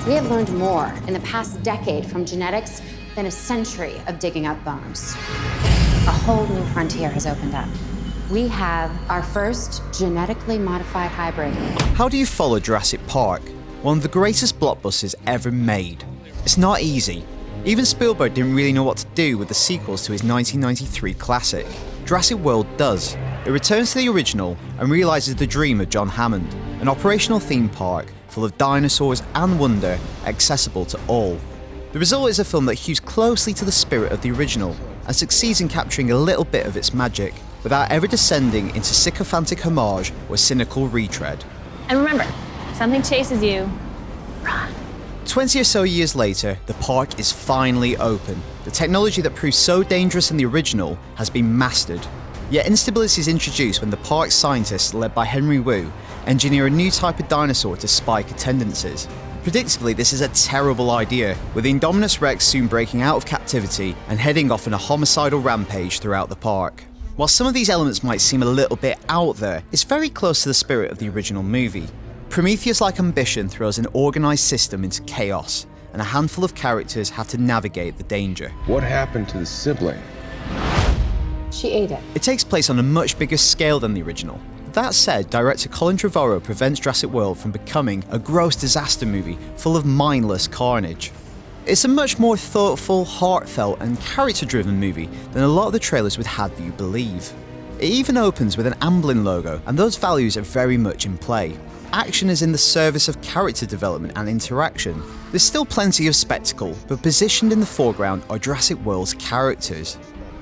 We have learned more in the past decade from genetics than a century of digging up bones. A whole new frontier has opened up. We have our first genetically modified hybrid. How do you follow Jurassic Park, one of the greatest blockbusters ever made? It's not easy. Even Spielberg didn't really know what to do with the sequels to his 1993 classic. Jurassic World does. It returns to the original and realises the dream of John Hammond, an operational theme park full of dinosaurs and wonder, accessible to all. The result is a film that hews closely to the spirit of the original and succeeds in capturing a little bit of its magic, without ever descending into sycophantic homage or cynical retread. And remember, if something chases you, run. 20 or so years later, the park is finally open. The technology that proved so dangerous in the original has been mastered. Yet instability is introduced when the park's scientists, led by Henry Wu, engineer a new type of dinosaur to spike attendances. Predictably, this is a terrible idea, with the Indominus Rex soon breaking out of captivity and heading off on a homicidal rampage throughout the park. While some of these elements might seem a little bit out there, it's very close to the spirit of the original movie. Prometheus-like ambition throws an organised system into chaos, and a handful of characters have to navigate the danger. What happened to the sibling? She ate it. It takes place on a much bigger scale than the original. That said, director Colin Trevorrow prevents Jurassic World from becoming a gross disaster movie full of mindless carnage. It's a much more thoughtful, heartfelt and character-driven movie than a lot of the trailers would have you believe. It even opens with an Amblin logo, and those values are very much in play. Action is in the service of character development and interaction. There's still plenty of spectacle, but positioned in the foreground are Jurassic World's characters.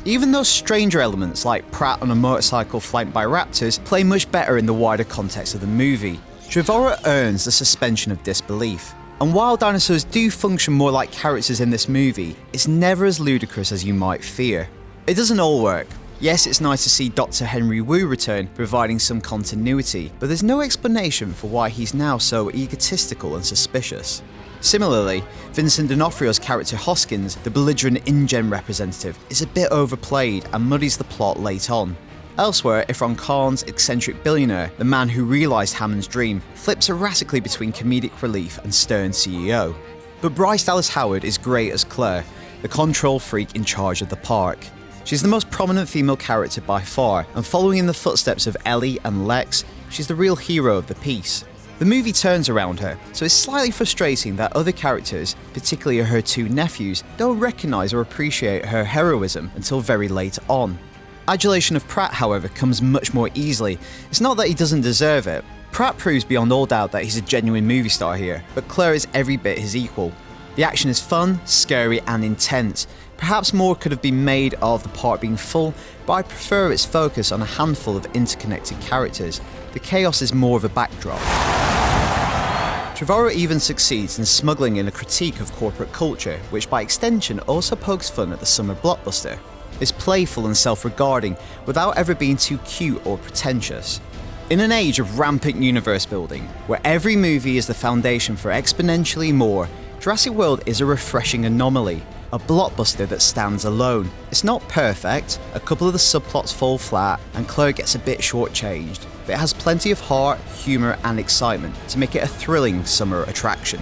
Even those stranger elements like Pratt on a motorcycle flanked by raptors play much better in the wider context of the movie. Trevorrow earns the suspension of disbelief. And while dinosaurs do function more like characters in this movie, it's never as ludicrous as you might fear. It doesn't all work. Yes, it's nice to see Dr. Henry Wu return, providing some continuity, but there's no explanation for why he's now so egotistical and suspicious. Similarly, Vincent D'Onofrio's character Hoskins, the belligerent InGen representative, is a bit overplayed and muddies the plot late on. Elsewhere, Irfan Khan's eccentric billionaire, the man who realised Hammond's dream, flips erratically between comedic relief and stern CEO. But Bryce Dallas Howard is great as Claire, the control freak in charge of the park. She's the most prominent female character by far, and following in the footsteps of Ellie and Lex, she's the real hero of the piece. The movie turns around her, so it's slightly frustrating that other characters, particularly her two nephews, don't recognise or appreciate her heroism until very late on. Adulation of Pratt, however, comes much more easily. It's not that he doesn't deserve it. Pratt proves beyond all doubt that he's a genuine movie star here, but Claire is every bit his equal. The action is fun, scary and intense. Perhaps more could have been made of the park being full, but I prefer its focus on a handful of interconnected characters. The chaos is more of a backdrop. Trevorrow even succeeds in smuggling in a critique of corporate culture, which by extension also pokes fun at the summer blockbuster. It's playful and self-regarding, without ever being too cute or pretentious. In an age of rampant universe building, where every movie is the foundation for exponentially more, Jurassic World is a refreshing anomaly, a blockbuster that stands alone. It's not perfect, a couple of the subplots fall flat, and Claire gets a bit shortchanged, but it has plenty of heart, humour and excitement to make it a thrilling summer attraction.